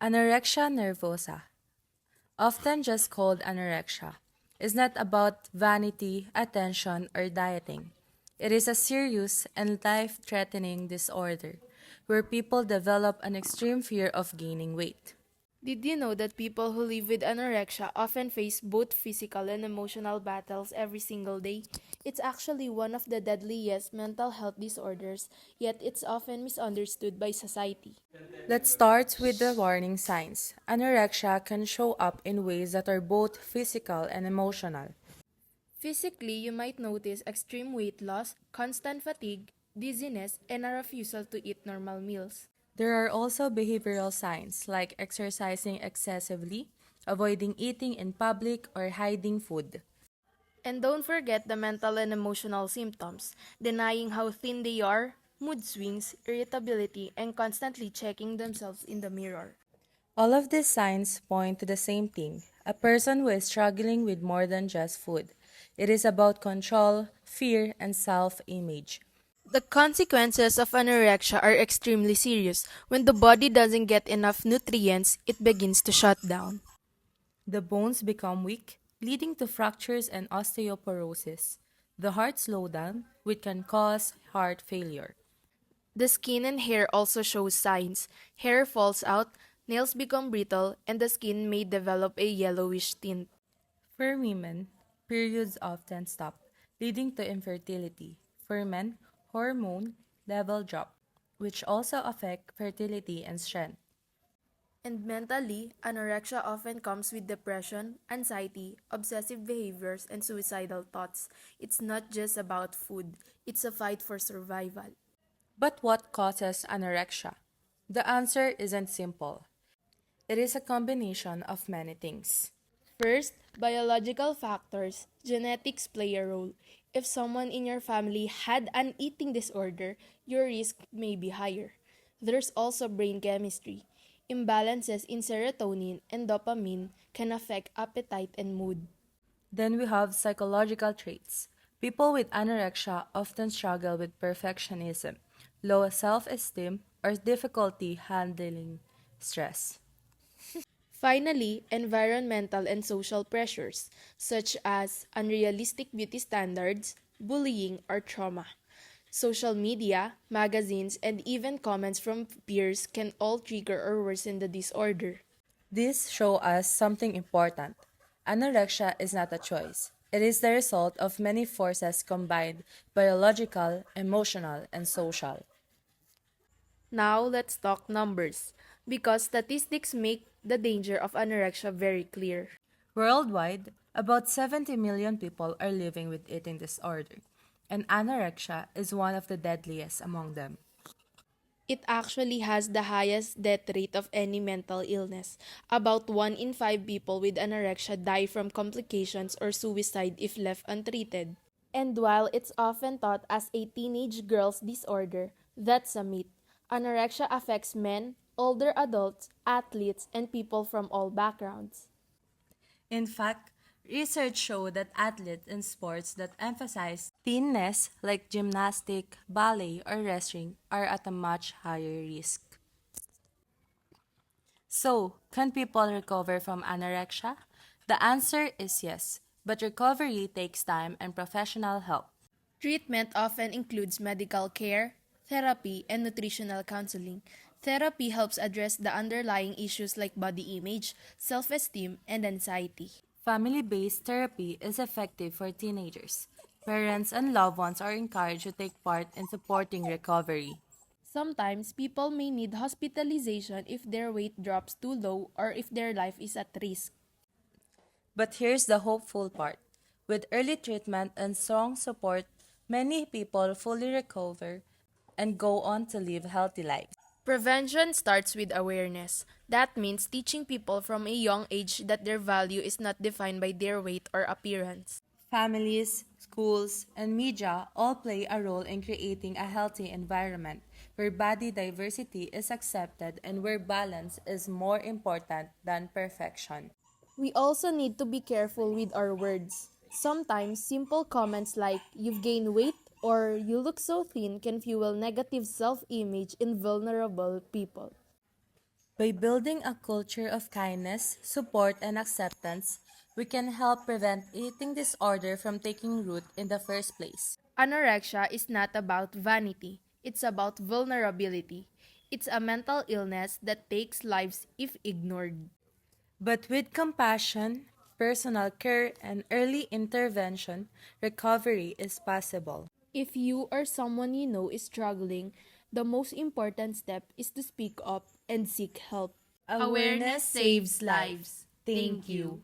Anorexia nervosa, often just called anorexia, is not about vanity, attention, or dieting. It is a serious and life threatening disorder where people develop an extreme fear of gaining weight. Did you know that people who live with anorexia often face both physical and emotional battles every single day? It's actually one of the deadliest mental health disorders, yet it's often misunderstood by society. Let's start with the warning signs. Anorexia can show up in ways that are both physical and emotional. Physically, you might notice extreme weight loss, constant fatigue, dizziness, and a refusal to eat normal meals. There are also behavioral signs like exercising excessively, avoiding eating in public, or hiding food. And don't forget the mental and emotional symptoms, denying how thin they are, mood swings, irritability, and constantly checking themselves in the mirror. All of these signs point to the same thing, a person who is struggling with more than just food. It is about control, fear, and self image. The consequences of anorexia are extremely serious. When the body doesn't get enough nutrients, it begins to shut down. The bones become weak, leading to fractures and osteoporosis. The heart slows down, which can cause heart failure. The skin and hair also show signs. Hair falls out, nails become brittle, and the skin may develop a yellowish tint. For women, periods often stop, leading to infertility. For men, hormone level drop, which also affect fertility and strength. And mentally, anorexia often comes with depression, anxiety, obsessive behaviors, and suicidal thoughts. It's not just about food, it's a fight for survival. But what causes anorexia? The answer isn't simple. It is a combination of many things. First, biological factors. Genetics play a role. If someone in your family had an eating disorder, your risk may be higher. There's also brain chemistry. Imbalances in serotonin and dopamine can affect appetite and mood. Then we have psychological traits. People with anorexia often struggle with perfectionism, low self esteem, or difficulty handling stress. Finally, environmental and social pressures, such as unrealistic beauty standards, bullying, or trauma. Social media, magazines, and even comments from peers can all trigger or worsen the disorder. This shows us something important. Anorexia is not a choice. It is the result of many forces combined biological, emotional, and social. Now, let's talk numbers, because statistics make the danger of anorexia very clear. Worldwide, about 70 million people are living with eating disorder, and anorexia is one of the deadliest among them. It actually has the highest death rate of any mental illness. About 1 in 5 people with anorexia die from complications or suicide if left untreated. And while it's often thought as a teenage girl's disorder, that's a myth. Anorexia affects men, older adults, athletes, and people from all backgrounds. In fact, research showed that athletes in sports that emphasize thinness, like gymnastics, ballet, or wrestling, are at a much higher risk. So, can people recover from anorexia? The answer is yes, but recovery takes time and professional help. Treatment often includes medical care, therapy, and nutritional counseling. Therapy helps address the underlying issues like body image, self esteem, and anxiety. Family based therapy is effective for teenagers. Parents and loved ones are encouraged to take part in supporting recovery. Sometimes people may need hospitalization if their weight drops too low or if their life is at risk. But here's the hopeful part. With early treatment and strong support, many people fully recover and go on to live healthy lives. Prevention starts with awareness. That means teaching people from a young age that their value is not defined by their weight or appearance. Families, schools, and media all play a role in creating a healthy environment where body diversity is accepted and where balance is more important than perfection. We also need to be careful with our words. Sometimes simple comments like, "you've gained weight," or "you look so thin," can fuel negative self image in vulnerable people. By building a culture of kindness, support, and acceptance, we can help prevent eating disorder from taking root in the first place. Anorexia is not about vanity, it's about vulnerability. It's a mental illness that takes lives if ignored. But with compassion, personal care, and early intervention, recovery is possible. If you or someone you know is struggling, the most important step is to speak up and seek help. Awareness saves lives. Thank you.